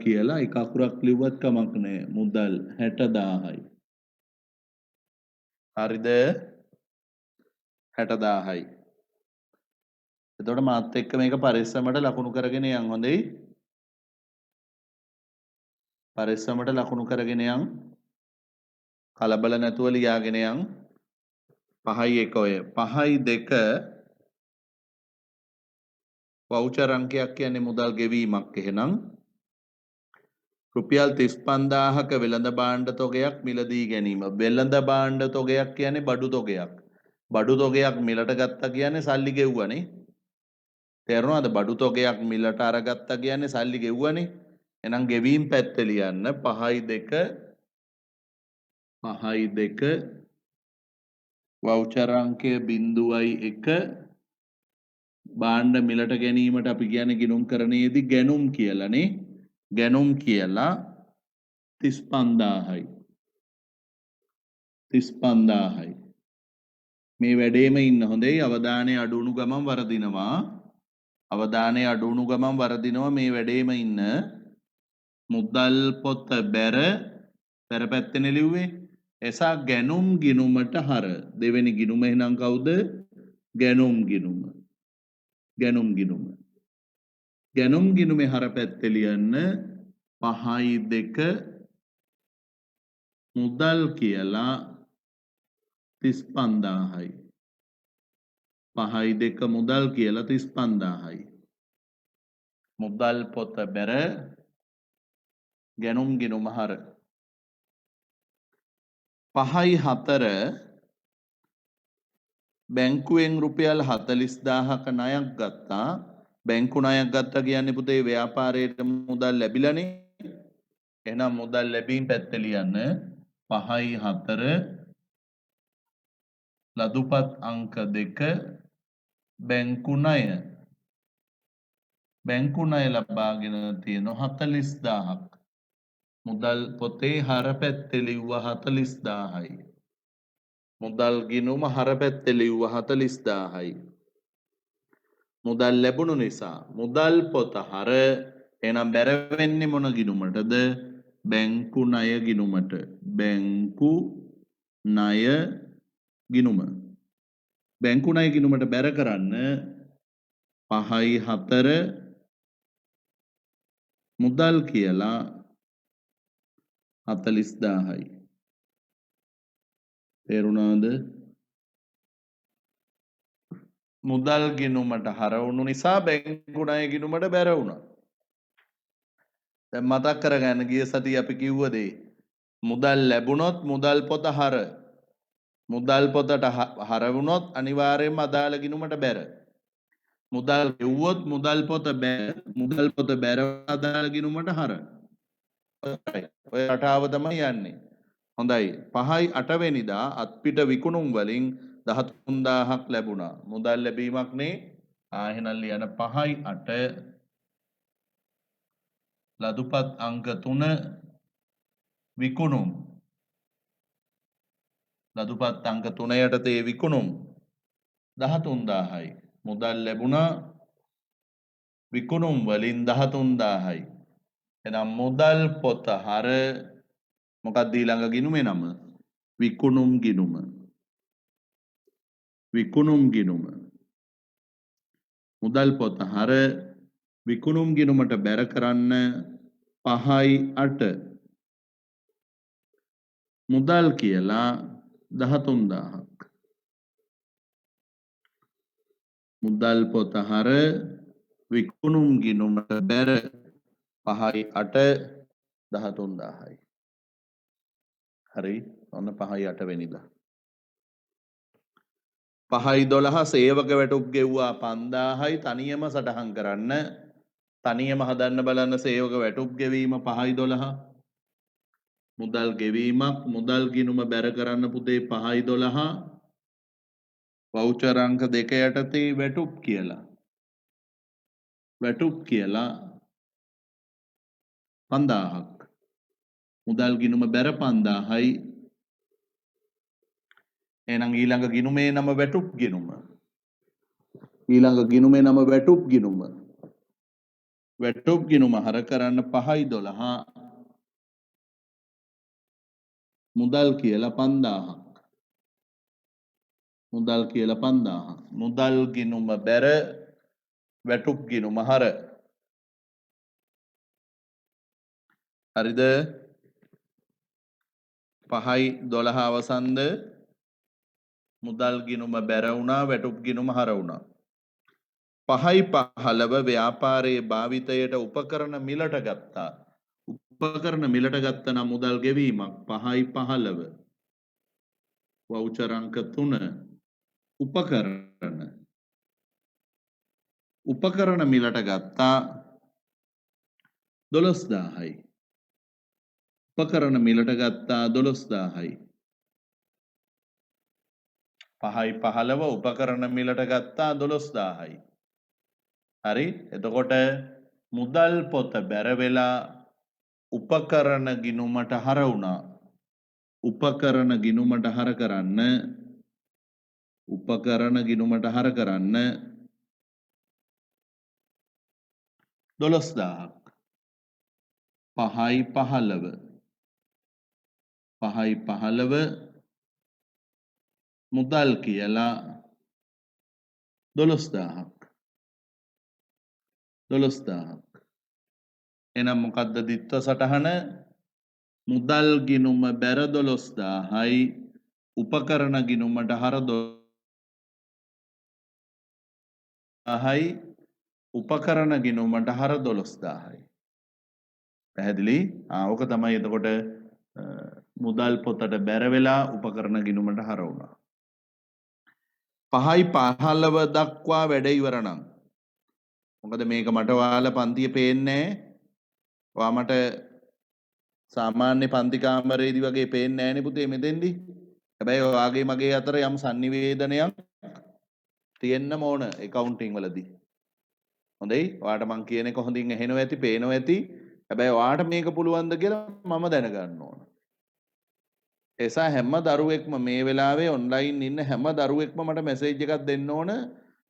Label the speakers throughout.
Speaker 1: කියලා එක අකුරක් ලිව්වත් කමක් නැහැ. මුදල් 60000යි. හරිද? 60000යි. එතකොට මාත් එක්ක මේක පරිස්සමට ලකුණු කරගෙන යන්න හොඳයි. පරිස්සමට ලකුණු කරගෙන යන්න. කලබල නැතුව ලියාගෙන යන්න. 5යි 1 ඔය 5යි 2 වවුචර් අංකයක් කියන්නේ මුදල් ගෙවීමක්. එහෙනම් රුපියල් 35000ක වෙළඳ භාණ්ඩ තොගයක් මිලදී ගැනීම. වෙළඳ භාණ්ඩ තොගයක් කියන්නේ බඩු තොගයක්. බඩු තොගයක් මිලට ගත්තා කියන්නේ සල්ලි ගෙව්වනේ. තේරුණාද? බඩු තොගයක් මිලට අරගත්තා කියන්නේ සල්ලි ගෙව්වනේ. එහෙනම් ගෙවීම් පැත්තේ ලියන්න 5යි 2 වවුචර් අංකය 0.1 භාණ්ඩ මිලට ගැනීමට අපි කියන්නේ ගිණුම් කරණයේදී ගැනුම් කියලානේ. ගැනුම් කියලා 35000යි. 35000යි. මේ වැඩේම ඉන්න හොඳයි. අවධානය අඩු වුණු ගමන් වරදිනවා. අවධානය අඩු වුණු ගමන් වරදිනවා. මේ වැඩේම ඉන්න. මුදල් පොත බැර පැත්තේ ලිව්වේ. එසා ගැනුම් ගිණුමට හර. දෙවෙනි ගිණුම එහෙනම් කවුද? ගැනුම් ගිණුම. ගැනුම් ගිණුම. ගැනුම් ගිණුමේ හර පැත්තේ ලියන්න 5යි 2 මුදල් කියලා 35000යි. 5යි 2 මුදල් කියලා 35000යි. මුදල් පොත බැර ගැනුම් ගිණුම හර. 5යි 4 බැංකුවෙන් රුපියල් 40000ක ණයක් ගත්තා. බැංකු ණයක් ගත්තා කියන්නේ පුතේ ව්‍යාපාරයට මුදල් ලැබිලානේ. එහෙනම් මුදල් ලැබීම් පැත්තේ ලියන්න 5යි 4 ලදුපත් අංක 2 බැංකු ණය. බැංකු ණය ලබාගෙන තියෙන 40000ක්. මුදල් පොතේ හර පැත්තේ ලිව්වා 40000යි. මුදල් ගිණුම හර පැත්තේ ලිව්වා 40000යි. මුදල් ලැබුණු නිසා මුදල් පොත හර එහෙනම් බැර වෙන්නේ මොන ගිණුමටද? බැංකු ණය ගිණුමට. බැංකු ණය ගිණුම. බැංකු ණය ගිණුමට බැර කරන්න 5යි 4 මුදල් කියලා 40000යි. තේරුණාද? මුදල් ගිණුමට හර වුණු නිසා බැංකු ණය ගිණුමට බැර වුණා. දැන් මතක් කරගන්න ගිය සතියේ අපි කිව්ව දේ. මුදල් ලැබුණොත් මුදල් පොත හර. මුදල් පොතට හර වුණොත් අනිවාර්යයෙන්ම අදාළ ගිණුමට බැර. මුදල් ගෙව්වොත් මුදල් පොත බැර. මුදල් පොත බැර අදාළ ගිණුමට හර. ඔය රටාව තමයි යන්නේ. හොඳයි. 5යි 8 වෙනිදා අත්පිට විකුණුම් වලින් 13000ක් ලැබුණා. මුදල් ලැබීමක් නේ. එහෙනම් ලියන 5යි 8 ලදුපත් අංක 3 විකුණුම්. ලදුපත් අංක 3 යටතේ විකුණුම් 13000යි. මුදල් ලැබුණා විකුණුම් වලින් 13000යි. එහෙනම් මුදල් පොත හර මොකක්ද ඊළඟ ගිණුමේ නම? විකුණුම් ගිණුම. විකුණුම් ගිණුම. මුදල් පොත හර විකුණුම් ගිණුමට බැර කරන්න 5යි 8 මුදල් කියලා 13000ක්. මුදල් පොත හර විකුණුම් ගිණුමට බැර 5යි 8 13000යි. හරි. ඔන්න 5යි 8 වෙනිදා. 5යි 12 සේවක වැටුප් ගෙව්වා 5000යි. තනියම සටහන් කරන්න. තනියම හදන්න බලන්න සේවක වැටුප් ගෙවීම 5යි 12. මුදල් ගෙවීමක් මුදල් ගිණුම බැර කරන්න පුතේ 5යි 12 වවුචර් අංක 2 යටතේ වැටුප් කියලා. වැටුප් කියලා 5000ක්. මුදල් ගිණුම බැර 5000යි. එහෙනම් ඊළඟ ගිණුමේ නම වැටුප් ගිණුම. ඊළඟ ගිණුමේ නම වැටුප් ගිණුම. වැටුප් ගිණුම හර කරන්න 5යි 12 මුදල් කියලා 5000ක්. මුදල් කියලා 5000ක්. මුදල් ගිණුම බැර වැටුප් ගිණුම හර. හරිද? 5යි 12 අවසන්ද මුදල් ගිණුම බැර වුණා වැටුප් ගිණුම හර වුණා. 5යි 15 ව්‍යාපාරයේ භාවිතයට උපකරණ මිලට ගත්තා. උපකරණ මිලට ගත්ත නම් මුදල් ගෙවීමක්. 5යි 15 වවුචර් අංක 3 උපකරණ මිලට ගත්තා 12000යි. උපකරණ මිලට ගත්තා 12000යි. 5යි 15 උපකරණ මිලට ගත්තා 12000යි. හරි? එතකොට මුදල් පොත බැර වෙලා උපකරණ ගිණුමට හර වුණා. උපකරණ ගිණුමට හර කරන්න 12000ක්. 5යි 15 මුදල් කියලා 12000ක්. එහෙනම් මොකද්ද දිත්ත සටහන? මුදල් ගිණුම බැර 12000යි උපකරණ ගිණුමට හර 12000යි උපකරණ ගිණුමට හර 12000යි. පැහැදිලි? ඕක තමයි එතකොට මුදල් පොතට බැර වෙලා උපකරණ ගිණුමට හර වුණා. 5යි 15 දක්වා වැඩ ඉවර නම් මොකද මේක මට ඔයාලා පන්තිය පේන්නේ නැහැ. ඔයා මට සාමාන්‍ය පන්ති කාමරේදී වගේ පේන්නේ නැහැ නේ පුතේ මෙතෙන්දි. හැබැයි ඔයාගේ මගේ අතර යම් sannivedanayak තියෙන්න ඕන accounting වලදී. හොඳයි? ඔයාට මං කියන එක හොඳින් ඇහෙනවා ඇති, පේනවා ඇති. හැබැයි ඔයාට මේක පුළුවන්ද කියලා මම දැනගන්න ඕන. එසා හැම දරුවෙක්ම මේ වෙලාවේ ඔන්ලයින් ඉන්න හැම දරුවෙක්ම මට මැසේජ් එකක් දෙන්න ඕන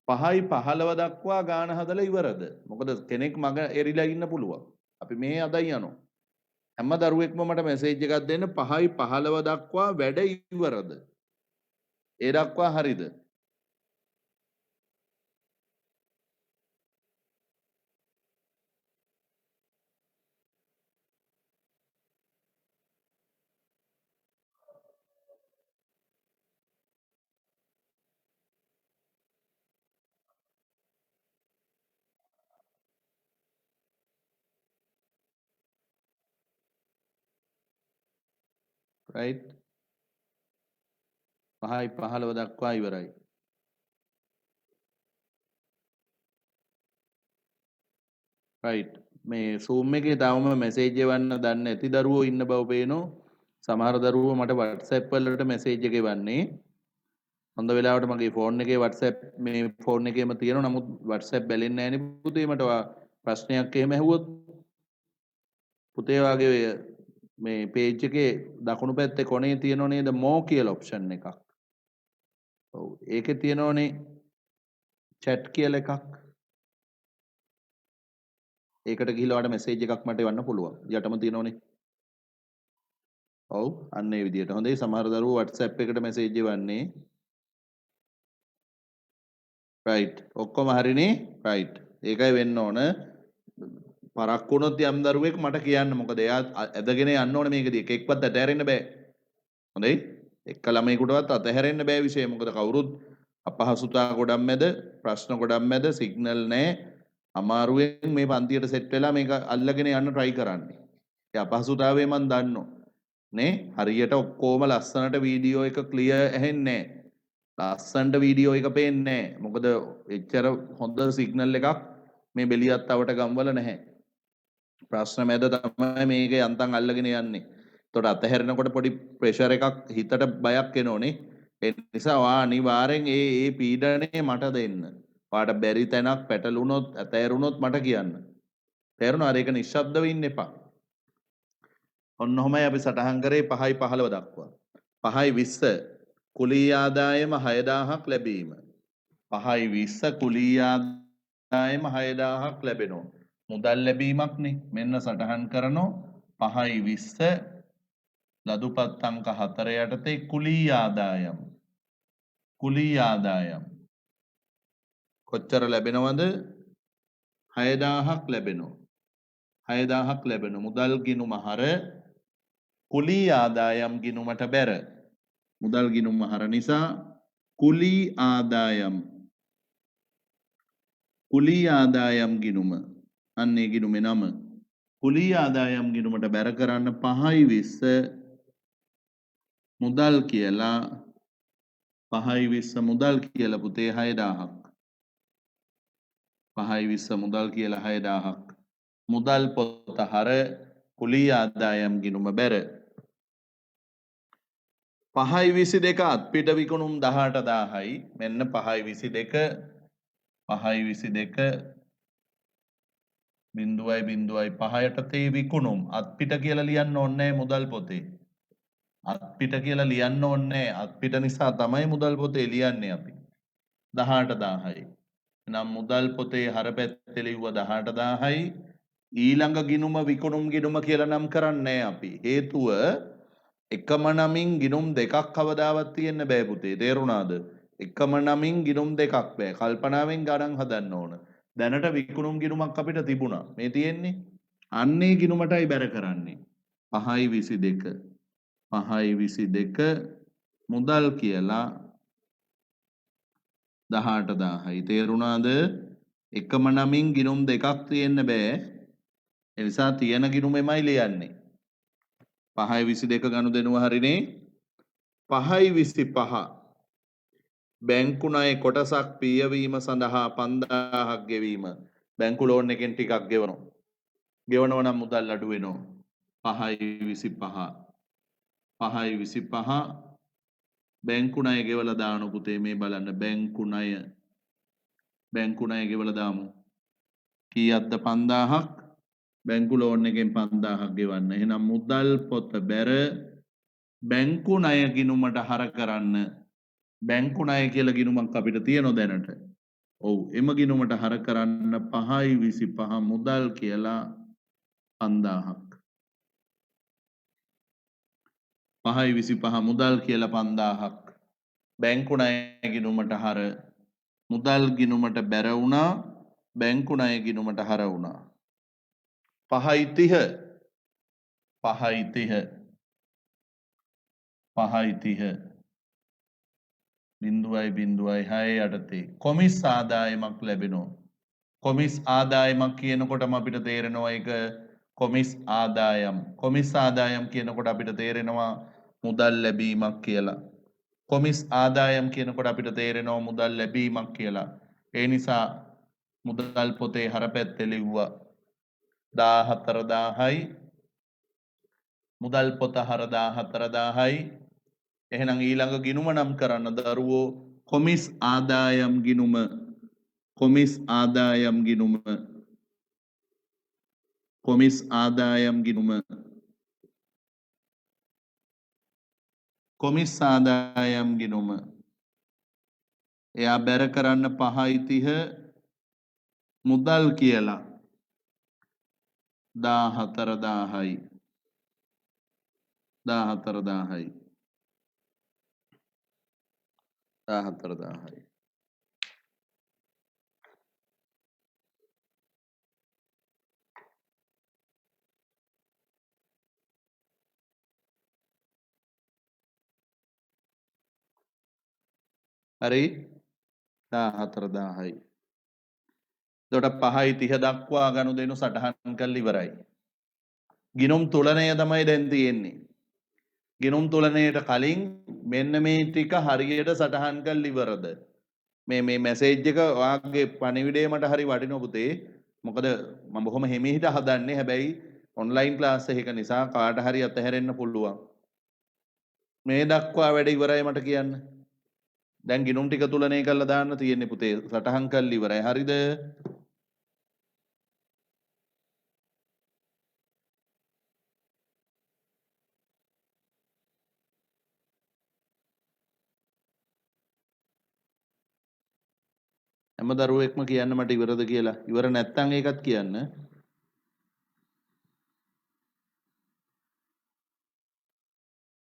Speaker 1: 5යි 15 දක්වා ගාන හදලා ඉවරද? මොකද කෙනෙක් මග එරිලා ඉන්න පුළුවන්. අපි මේ අදයි යනවා. හැම දරුවෙක්ම මට මැසේජ් එකක් දෙන්න 5යි 15 දක්වා වැඩ ඉවරද? ඒ දක්වා හරිද? right? 5යි 15 දක්වා ඉවරයි. right. මේ Zoom එකේ තවම මැසේජ් එවන්න දන්නේ නැති දරුවෝ ඉන්න බව පේනවා. සමහර දරුවෝ මට WhatsApp වලට මැසේජ් එක එවන්නේ. හොඳ වෙලාවට මගේ ෆෝන් එකේ WhatsApp මේ ෆෝන් එකේම තියෙනවා. නමුත් WhatsApp බැලෙන්නේ නැහැ නේ පුතේ. මට ප්‍රශ්නයක් එහෙම ඇහුවොත් පුතේ වාගේ මේ page එකේ දකුණු පැත්තේ කොනේ තියෙනව නේද more කියලා option එකක්. ඔව් ඒකේ තියෙනවනේ chat කියලා එකක්. ඒකට ගිහිල්ලා ඔයාලට මැසේජ් එකක් මට එවන්න පුළුවන්. යටම තියෙනවනේ. ඔව් අන්න ඒ විදිහට. හොඳයි සමහර දරුවෝ WhatsApp එකට මැසේජ් එවන්නේ. right. ඔක්කොම හරිනේ? right. ඒකයි වෙන්න ඕන. පරක් වුණොත් යම් දරුවෙක් මට කියන්න. මොකද එයා ඇදගෙන යන්න ඕනේ මේකදී. එකෙක්වත් අතහැරෙන්න බෑ. හොඳයි? එක්ක ළමයෙකුටවත් අතහැරෙන්න බෑ විෂය. මොකද කවුරුත් අපහසුතා ගොඩක් මැද, ප්‍රශ්න ගොඩක් මැද, සිග්නල් නැහැ. අමාරුවෙන් මේ පන්තියට සෙට් වෙලා මේක අල්ලගෙන යන්න try කරන්නේ. ඒ අපහසුතාවය මම දන්නවා. නේ? හරියට ඔක්කොම ලස්සනට වීඩියෝ එක ක්ලියර් ඇහෙන්නේ නැහැ. ලස්සනට වීඩියෝ එක පේන්නේ නැහැ. මොකද එච්චර හොඳ සිග්නල් එකක් මේ බෙලියත්තවට ගම්වල නැහැ. ප්‍රශ්න මැද තමයි මේක යන්තම් අල්ලගෙන යන්නේ. එතකොට අතහැරෙනකොට පොඩි ප්‍රෙෂර් එකක් හිතට බයක් එනෝනේ. ඒ නිසා ඔයා අනිවාර්යෙන් ඒ පීඩනය මට දෙන්න. ඔයාට බැරි තැනක් පැටලුනොත් අතහැරුණොත් මට කියන්න. තේරුණාද? ඒක නිශ්ශබ්දව ඉන්න එපා. ඔන්න ඔහමයි අපි සටහන් කරේ 5යි 15 දක්වා. 5යි 20 කුලී ආදායම 6000ක් ලැබීම. 5යි 20 කුලී ආදායම 6000ක් ලැබෙනවා. මුදල් ලැබීමක්නේ. මෙන්න සටහන් කරනවා 5යි 20 ලදුපත් අංක 4 යටතේ කුලී ආදායම්. කුලී ආදායම් කොච්චර ලැබෙනවද? 6000ක් ලැබෙනවා. 6000ක් ලැබෙන මුදල් ගිණුම හර කුලී ආදායම් ගිණුමට බැර. මුදල් ගිණුම හර නිසා කුලී ආදායම් ගිණුම අන්නේ ගිණුමේ නම කුලී ආදායම් ගිණුමට බැර කරන්න 5යි 20 මුදල් කියලා 5යි 20 මුදල් කියලා පුතේ 6000ක් 5යි 20 මුදල් කියලා 6000ක් මුදල් පොත හර කුලී ආදායම් ගිණුම බැර 5යි 22 අත්පිට විකුණුම් 18000යි මෙන්න 5යි 22 5යි 22 බිඳුවයි බිඳුවයි 5 යටතේ විකුණුම් අත්පිට කියලා ලියන්න ඕනේ මුදල් පොතේ අත්පිට කියලා ලියන්න ඕනේ අත්පිට නිසා තමයි මුදල් පොතේ ලියන්නේ අපි 18000යි නම් මුදල් පොතේ හර පැත්තේ ලිව්ව 18000යි ඊළඟ ගිණුම විකුණුම් ගිණුම කියලා නම් කරන්නේ අපි හේතුව එකම නමින් ගිණුම් දෙකක් කවදාවත් තියෙන්න බෑ පුතේ තේරුණාද එකම නමින් ගිණුම් දෙකක් බෑ කල්පනාවෙන් ගණන් හදන්න ඕන දැනට විකුණුම් ගිණුමක් අපිට තිබුණා මේ තියෙන්නේ අන්නේ ගිණුමටයි බැර කරන්නේ 5යි 22 5යි 22 මුදල් කියලා 18000යි තේරුණාද එකම නමින් ගිණුම් දෙකක් තියෙන්න බෑ ඒ නිසා තියෙන ගිණුමෙමයි ලියන්නේ 5යි 22 ගනුදෙනුව හරිනේ 5යි 25 බැංකු ණය කොටසක් පියවීම සඳහා 5000ක් ගෙවීම බැංකු ලෝන් එකෙන් ටිකක් ගෙවනවා නම් මුදල් අඩු වෙනවා 5යි 25 5යි 25 බැංකු ණය ගෙවලා දානු පුතේ මේ බලන්න බැංකු ණය ගෙවලා දාමු කීයක්ද 5000ක් බැංකු ලෝන් එකෙන් 5000ක් ගෙවන්න එහෙනම් මුදල් පොත බැර බැංකු ණය ගිණුමට හර කරන්න බැංකු ණය කියලා ගිණුමක් අපිට තියෙනවා දැනට ඔව් එම ගිණුමට හර කරන්න 5යි 25 මුදල් කියලා 5000ක් 5යි 25 මුදල් කියලා 5000ක් බැංකු ණය ගිණුමට හර මුදල් ගිණුමට බැර වුණා බැංකු ණය ගිණුමට හර වුණා 5යි 30 බිඳුවයි බිඳුවයි 6 යටතේ කොමිස් ආදායමක් ලැබෙනවා කොමිස් ආදායමක් කියනකොටම අපිට තේරෙනවා ඒක කොමිස් ආදායම් කියනකොට අපිට තේරෙනවා මුදල් ලැබීමක් කියලා කොමිස් ආදායම් කියනකොට අපිට තේරෙනවා මුදල් ලැබීමක් කියලා ඒ නිසා මුදල් පොතේ හර පැත්තේ ලිව්වා 14000යි මුදල් පොත හර 14000යි එහෙනම් ඊළඟ ගිණුම නම් කරන්න දරුවෝ කොමිස් ආදායම් ගිණුම කොමිස් ආදායම් ගිණුම කොමිස් ආදායම් ගිණුම කොමිස් ආදායම් ගිණුම එයා බැර කරන්න 5යි 30 මුදල් කියලා 14000යි 14000යි 14000යි හරි 14000යි එතකොට 5යි 30 දක්වා ගනුදෙනු සටහන් කරලා ඉවරයි ගිණුම් තුලනය තමයි දැන් තියෙන්නේ ගිණුම් තුලනයට කලින් මෙන්න මේ ටික හරියට සටහන් කරලා ඉවරද මේ මැසේජ් එක ඔයාගේ පණිවිඩය මට හරි වටිනවා පුතේ මොකද මම බොහොම හිමීට හදන්නේ හැබැයි ඔන්ලයින් ක්ලාස් එකක නිසා කාට හරි අතහැරෙන්න පුළුවන් මේ දක්වා වැඩ ඉවරයි මට කියන්න දැන් ගිණුම් ටික තුලනය කරලා දාන්න තියෙන්නේ පුතේ සටහන් කරලා ඉවරයි හරිද හැම දරුවෙක්ම කියන්න මට ඉවරද කියලා ඉවර නැත්නම් ඒකත් කියන්න